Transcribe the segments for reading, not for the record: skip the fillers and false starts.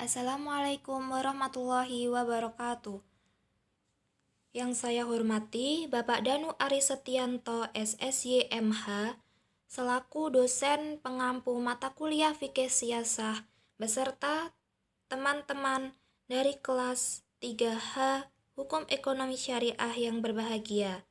Assalamualaikum warahmatullahi wabarakatuh. Yang saya hormati Bapak Danu Arisetianto SSY MH selaku dosen pengampu mata kuliah Fikih Siasah beserta teman-teman dari kelas 3H Hukum Ekonomi Syariah yang berbahagia.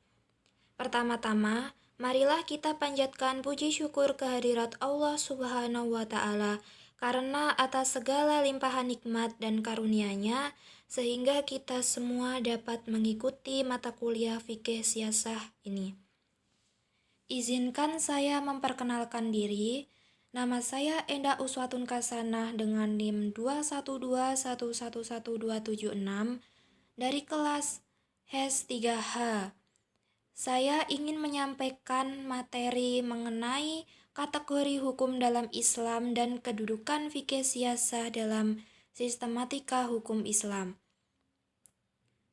Pertama-tama, marilah kita panjatkan puji syukur kehadirat Allah Subhanahu wa Ta'ala karena atas segala limpahan nikmat dan karunia-Nya sehingga kita semua dapat mengikuti mata kuliah fikih siasah ini. Izinkan saya memperkenalkan diri. Nama saya Enda Uswatun Kasanah dengan NIM 212111276 dari kelas HES 3H. Saya ingin menyampaikan materi mengenai kategori hukum dalam Islam dan kedudukan fikih siasah dalam sistematika hukum Islam.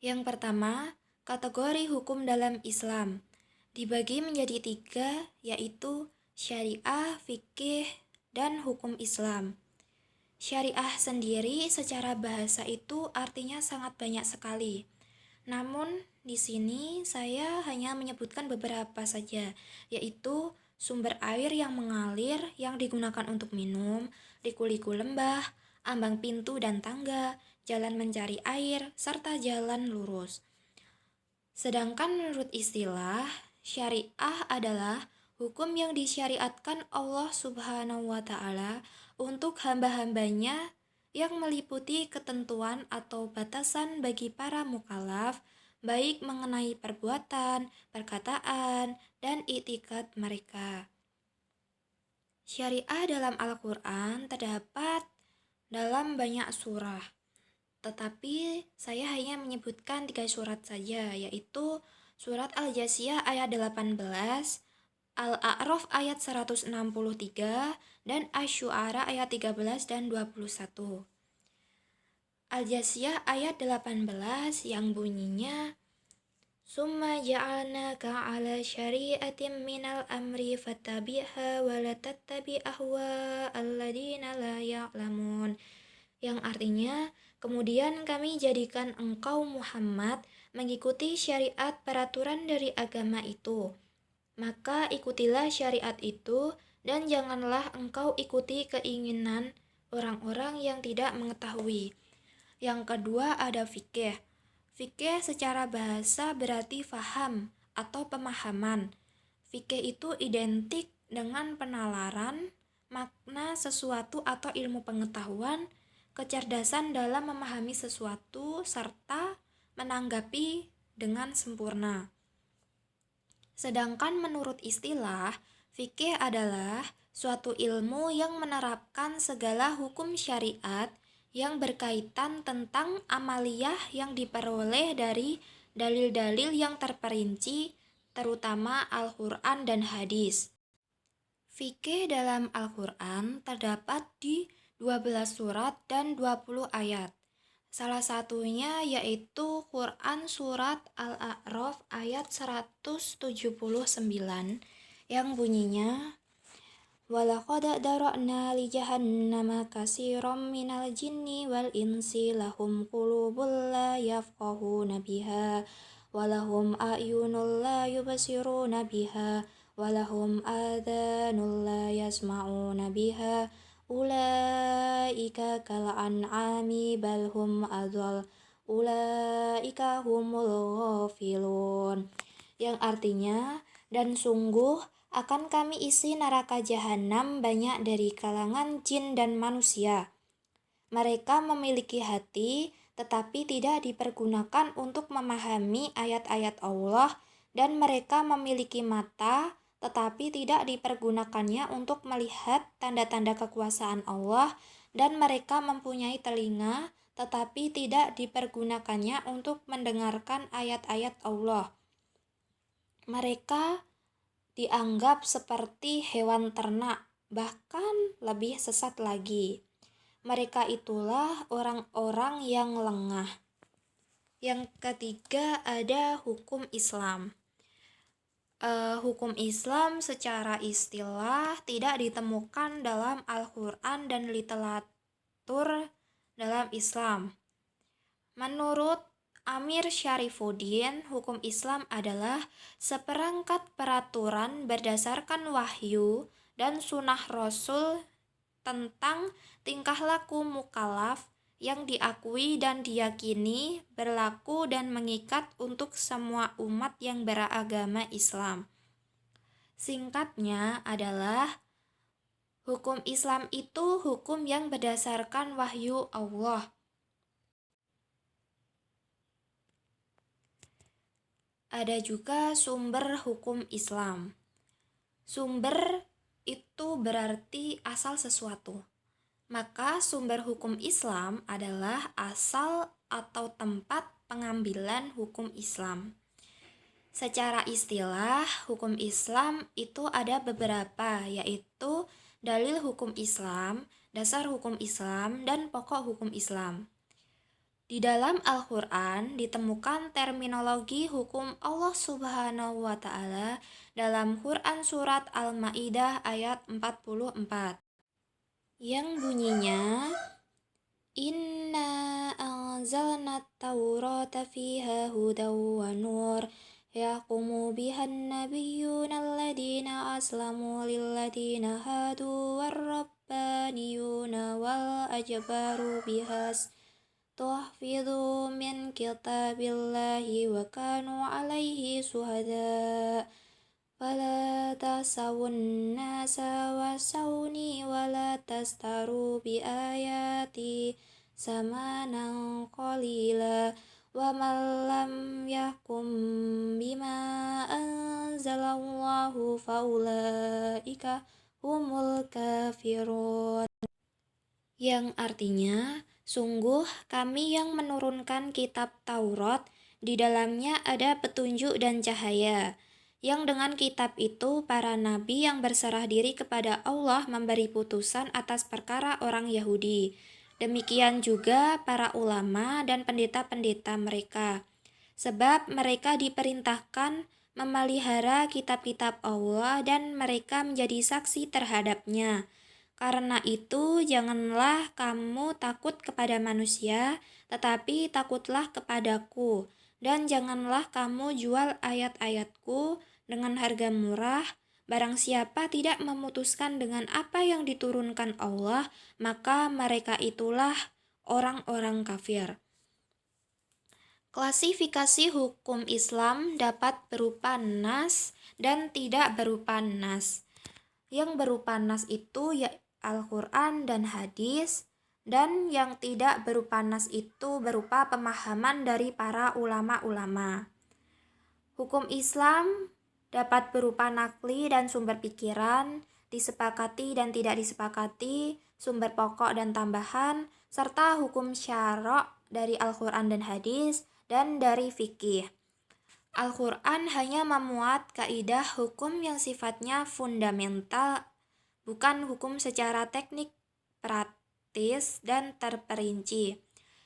Yang pertama, kategori hukum dalam Islam dibagi menjadi 3, yaitu syariah, fikih, dan hukum Islam. Syariah sendiri secara bahasa itu artinya sangat banyak sekali. Namun di sini saya hanya menyebutkan beberapa saja, yaitu sumber air yang mengalir yang digunakan untuk minum, liku-liku lembah, ambang pintu dan tangga, jalan mencari air, serta jalan lurus. Sedangkan menurut istilah, syariah adalah hukum yang disyariatkan Allah Subhanahu wa Ta'ala untuk hamba-hambanya yang meliputi ketentuan atau batasan bagi para mukallaf, baik mengenai perbuatan, perkataan, dan iktikad mereka. Syariah dalam Al-Quran terdapat dalam banyak surah, tetapi saya hanya menyebutkan 3 surat saja, yaitu surat Al-Jasiyah ayat 18, Al-A'raf ayat 163, dan Asy-Syu'ara ayat 13 dan 21. Al-Jasiyah ayat 18 yang bunyinya Summa ja'alnaka ala syari'atin minal amri fattabi'ha wa la tattabi' ahwa alladina la ya'lamun, yang artinya kemudian kami jadikan engkau Muhammad mengikuti syariat peraturan dari agama itu, maka ikutilah syariat itu dan janganlah engkau ikuti keinginan orang-orang yang tidak mengetahui. Yang kedua ada fikih. Fikih secara bahasa berarti faham atau pemahaman. Fikih itu identik dengan penalaran, makna sesuatu atau ilmu pengetahuan, kecerdasan dalam memahami sesuatu, serta menanggapi dengan sempurna. Sedangkan menurut istilah, fikih adalah suatu ilmu yang menerapkan segala hukum syariat yang berkaitan tentang amaliyah yang diperoleh dari dalil-dalil yang terperinci, terutama Al-Quran dan hadis. Fikih dalam Al-Quran terdapat di 12 surat dan 20 ayat. Salah satunya yaitu Quran Surat Al-A'raf ayat 179 yang bunyinya Walaqad dara'na li jahannama katsiran minal jinni wal insi lahum qulubun la yafqahuna biha walahum a'yunun la yubsiruna biha walahum adhanun la yasma'una biha ulaika kal an'ami bal hum adhal ulaika humul ghafilun, yang artinya dan sungguh akan kami isi neraka jahanam banyak dari kalangan jin dan manusia. Mereka memiliki hati, tetapi tidak dipergunakan untuk memahami ayat-ayat Allah, dan mereka memiliki mata, tetapi tidak dipergunakannya untuk melihat tanda-tanda kekuasaan Allah, dan mereka mempunyai telinga, tetapi tidak dipergunakannya untuk mendengarkan ayat-ayat Allah. Mereka dianggap seperti hewan ternak, bahkan lebih sesat lagi. Mereka itulah orang-orang yang lengah. Yang ketiga ada hukum Islam. Hukum Islam secara istilah tidak ditemukan dalam Al-Quran dan literatur dalam Islam. Menurut Amir Syarifuddin, hukum Islam adalah seperangkat peraturan berdasarkan wahyu dan sunnah Rasul tentang tingkah laku mukallaf yang diakui dan diyakini berlaku dan mengikat untuk semua umat yang beragama Islam. Singkatnya adalah hukum Islam itu hukum yang berdasarkan wahyu Allah. Ada juga sumber hukum Islam. Sumber itu berarti asal sesuatu. Maka sumber hukum Islam adalah asal atau tempat pengambilan hukum Islam. Secara istilah, hukum Islam itu ada beberapa, yaitu dalil hukum Islam, dasar hukum Islam, dan pokok hukum Islam. Di dalam Al-Quran ditemukan terminologi hukum Allah Subhanahu wa Ta'ala dalam Quran Surat Al-Ma'idah ayat 44 yang bunyinya, Inna anzalna taurata fiha hudaw wa nur yaqumu bihan nabiyyuna alladina aslamu lilladina hadu warrabbaniyuna wal ajbaru bihas tuhfidhu min kitabillahi wa kanu alaihi suhada wala tasawun nasa wasawni wala tastaru bi ayati samanan qalila wa man lam yahkum bima anzalallahu faulaika humul kafirun, yang artinya, sungguh kami yang menurunkan kitab Taurat, di dalamnya ada petunjuk dan cahaya, yang dengan kitab itu para nabi yang berserah diri kepada Allah memberi putusan atas perkara orang Yahudi. Demikian juga para ulama dan pendeta-pendeta mereka. Sebab mereka diperintahkan memelihara kitab-kitab Allah dan mereka menjadi saksi terhadapnya. Karena itu, janganlah kamu takut kepada manusia, tetapi takutlah kepadaku. Dan janganlah kamu jual ayat-ayatku dengan harga murah. Barang siapa tidak memutuskan dengan apa yang diturunkan Allah, maka mereka itulah orang-orang kafir. Klasifikasi hukum Islam dapat berupa nas dan tidak berupa nas. Yang berupa nas itu ya Al-Quran dan hadis, dan yang tidak berupa nas itu berupa pemahaman dari para ulama-ulama. Hukum Islam dapat berupa nakli dan sumber pikiran, disepakati dan tidak disepakati, sumber pokok dan tambahan, serta hukum syara' dari Al-Quran dan hadis, dan dari fikih. Al-Quran hanya memuat kaidah hukum yang sifatnya fundamental, bukan hukum secara teknik, praktis, dan terperinci,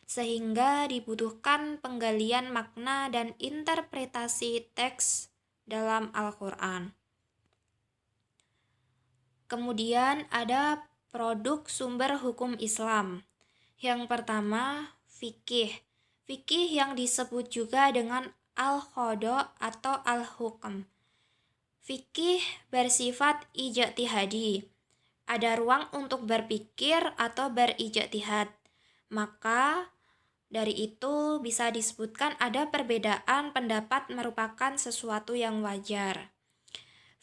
sehingga dibutuhkan penggalian makna dan interpretasi teks dalam Al-Quran. Kemudian ada produk sumber hukum Islam. Yang pertama, fikih. Fikih yang disebut juga dengan al-qada atau al-hukm. Fikih bersifat ijtihadi. Ada ruang untuk berpikir atau berijtihad. Maka dari itu bisa disebutkan ada perbedaan pendapat merupakan sesuatu yang wajar.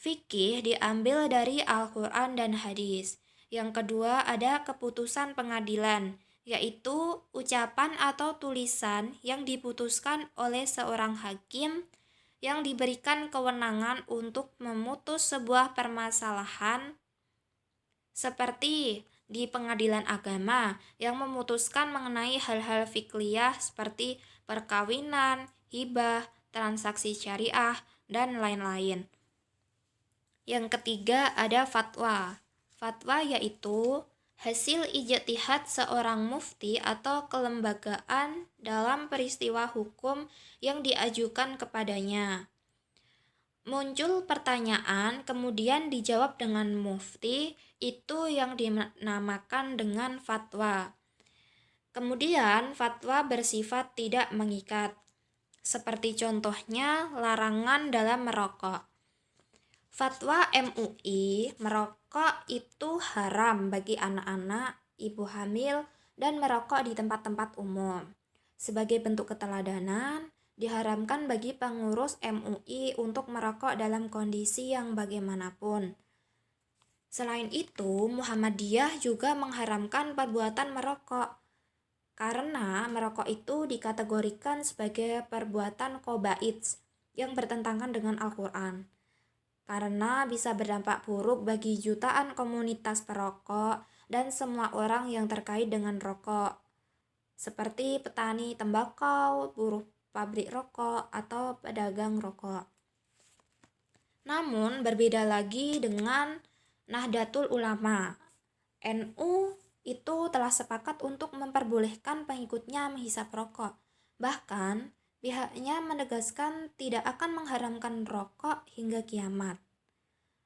Fikih diambil dari Al-Quran dan hadis. Yang kedua ada keputusan pengadilan, yaitu ucapan atau tulisan yang diputuskan oleh seorang hakim yang diberikan kewenangan untuk memutus sebuah permasalahan, seperti di pengadilan agama yang memutuskan mengenai hal-hal fiqhiyah seperti perkawinan, hibah, transaksi syariah, dan lain-lain. Yang ketiga ada fatwa. Fatwa yaitu hasil ijtihad seorang mufti atau kelembagaan dalam peristiwa hukum yang diajukan kepadanya. Muncul pertanyaan, kemudian dijawab dengan mufti, itu yang dinamakan dengan fatwa. Kemudian, fatwa bersifat tidak mengikat, seperti contohnya larangan dalam merokok. Fatwa MUI, merokok itu haram bagi anak-anak, ibu hamil, dan merokok di tempat-tempat umum. Sebagai bentuk keteladanan, diharamkan bagi pengurus MUI untuk merokok dalam kondisi yang bagaimanapun. Selain itu, Muhammadiyah juga mengharamkan perbuatan merokok, karena merokok itu dikategorikan sebagai perbuatan qabaits yang bertentangan dengan Al-Quran. Karena bisa berdampak buruk bagi jutaan komunitas perokok dan semua orang yang terkait dengan rokok, seperti petani tembakau, buruh pabrik rokok, atau pedagang rokok. Namun berbeda lagi dengan Nahdlatul Ulama. NU itu telah sepakat untuk memperbolehkan pengikutnya menghisap rokok. Bahkan, pihaknya menegaskan tidak akan mengharamkan rokok hingga kiamat.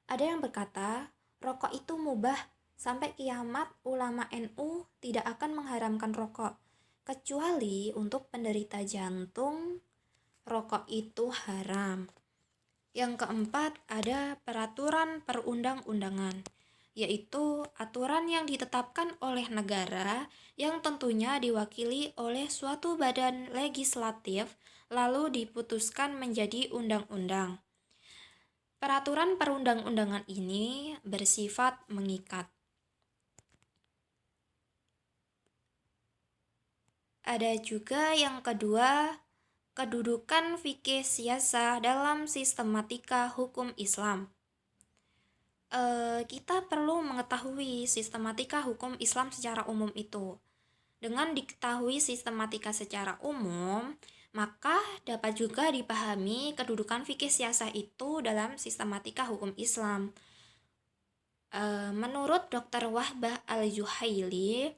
Ada yang berkata, rokok itu mubah, sampai kiamat ulama NU tidak akan mengharamkan rokok, kecuali untuk penderita jantung, rokok itu haram. Yang keempat, ada peraturan perundang-undangan, yaitu aturan yang ditetapkan oleh negara yang tentunya diwakili oleh suatu badan legislatif lalu diputuskan menjadi undang-undang. Peraturan perundang-undangan ini bersifat mengikat. Ada juga yang kedua, kedudukan fikih siasa dalam sistematika hukum Islam. Kita perlu mengetahui sistematika hukum Islam secara umum itu. Dengan diketahui sistematika secara umum, maka dapat juga dipahami kedudukan fikih siasa itu dalam sistematika hukum Islam. Menurut Dr. Wahbah Al-Juhaili,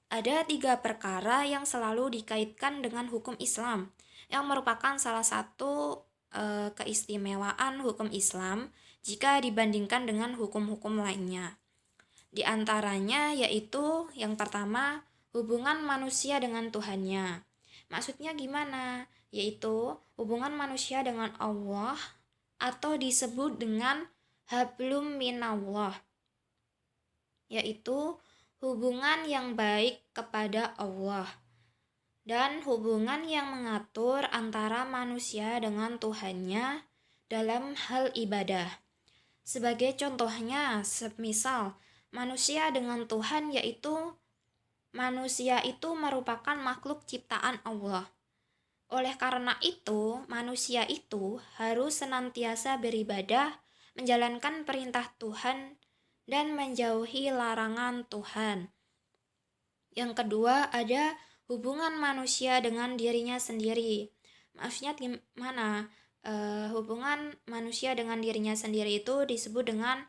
ada 3 perkara yang selalu dikaitkan dengan hukum Islam, yang merupakan salah satu keistimewaan hukum Islam jika dibandingkan dengan hukum-hukum lainnya. Di antaranya yaitu yang pertama, hubungan manusia dengan Tuhannya. Maksudnya gimana? Yaitu hubungan manusia dengan Allah atau disebut dengan hablum minallah, yaitu hubungan yang baik kepada Allah dan hubungan yang mengatur antara manusia dengan Tuhannya dalam hal ibadah. Sebagai contohnya, semisal manusia dengan Tuhan, yaitu manusia itu merupakan makhluk ciptaan Allah. Oleh karena itu, manusia itu harus senantiasa beribadah, menjalankan perintah Tuhan, dan menjauhi larangan Tuhan. Yang kedua, ada hubungan manusia dengan dirinya sendiri. Maksudnya gimana? Hubungan manusia dengan dirinya sendiri itu disebut dengan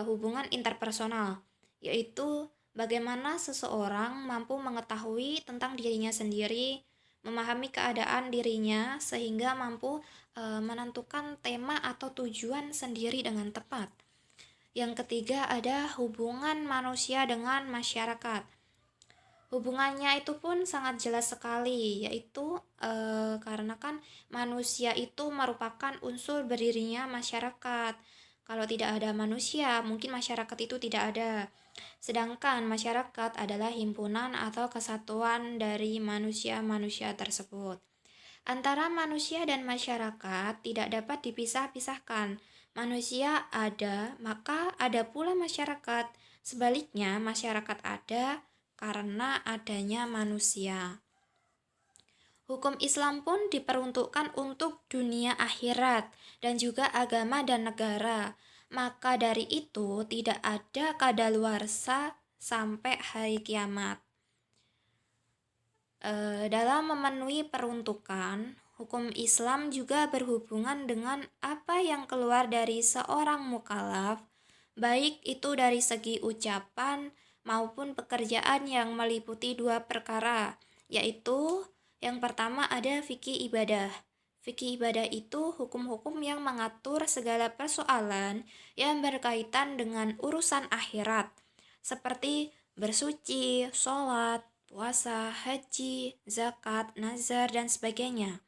hubungan interpersonal, yaitu bagaimana seseorang mampu mengetahui tentang dirinya sendiri, memahami keadaan dirinya sehingga mampu menentukan tema atau tujuan sendiri dengan tepat. Yang ketiga, ada hubungan manusia dengan masyarakat. Hubungannya itu pun sangat jelas sekali, yaitu karena kan manusia itu merupakan unsur berdirinya masyarakat. Kalau tidak ada manusia, mungkin masyarakat itu tidak ada. Sedangkan masyarakat adalah himpunan atau kesatuan dari manusia-manusia tersebut. Antara manusia dan masyarakat tidak dapat dipisah-pisahkan. Manusia ada, maka ada pula masyarakat. Sebaliknya, masyarakat ada karena adanya manusia. Hukum Islam pun diperuntukkan untuk dunia akhirat dan juga agama dan negara. Maka dari itu tidak ada kadaluarsa sampai hari kiamat. Dalam memenuhi peruntukan, hukum Islam juga berhubungan dengan apa yang keluar dari seorang mukallaf, baik itu dari segi ucapan maupun pekerjaan yang meliputi 2 perkara, yaitu yang pertama ada fikih ibadah. Fikih ibadah itu hukum-hukum yang mengatur segala persoalan yang berkaitan dengan urusan akhirat, seperti bersuci, sholat, puasa, haji, zakat, nazar, dan sebagainya.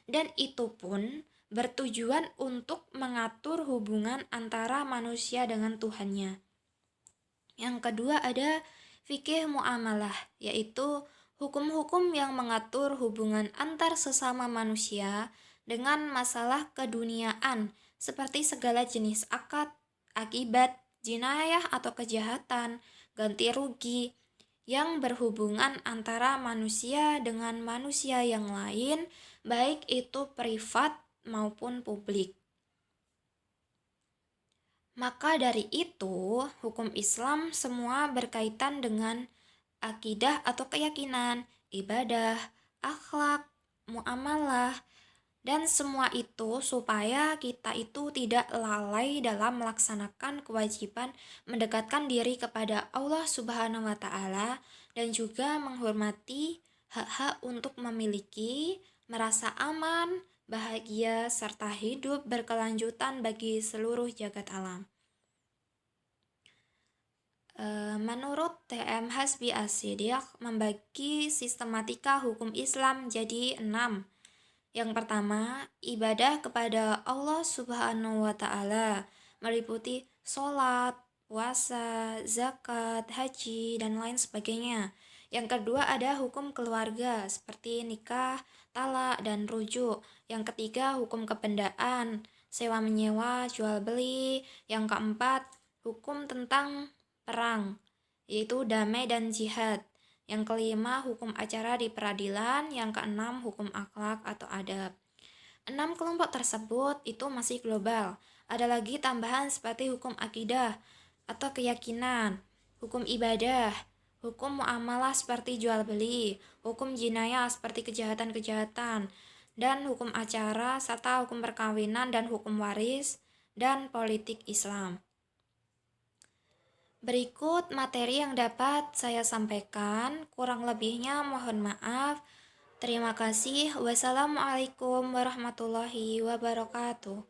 Dan itu pun bertujuan untuk mengatur hubungan antara manusia dengan Tuhannya. Yang kedua ada fikih muamalah, yaitu hukum-hukum yang mengatur hubungan antar sesama manusia dengan masalah keduniaan, seperti segala jenis akad, akibat, jinayah atau kejahatan, ganti rugi, yang berhubungan antara manusia dengan manusia yang lain, baik itu privat maupun publik. Maka dari itu, hukum Islam semua berkaitan dengan akidah atau keyakinan, ibadah, akhlak, muamalah, dan semua itu supaya kita itu tidak lalai dalam melaksanakan kewajiban mendekatkan diri kepada Allah Subhanahu wa taala dan juga menghormati hak-hak untuk memiliki, merasa aman, bahagia serta hidup berkelanjutan bagi seluruh jagat alam. Menurut TM Hasbi As-Siddiq membagi sistematika hukum Islam jadi 6. Yang pertama, ibadah kepada Allah Subhanahu wa taala meliputi sholat, puasa, zakat, haji, dan lain sebagainya. Yang kedua ada hukum keluarga seperti nikah, talak, dan rujuk. Yang ketiga hukum kebendaan, sewa menyewa, jual beli. Yang keempat hukum tentang perang, yaitu damai dan jihad. Yang kelima, hukum acara di peradilan. Yang keenam, hukum akhlak atau adab. 6 kelompok tersebut itu masih global. Ada lagi tambahan seperti hukum akidah atau keyakinan, hukum ibadah, hukum muamalah seperti jual beli, hukum jinayah seperti kejahatan-kejahatan, dan hukum acara serta hukum perkawinan dan hukum waris dan politik Islam. Berikut materi yang dapat saya sampaikan, kurang lebihnya mohon maaf. Terima kasih. Wassalamualaikum warahmatullahi wabarakatuh.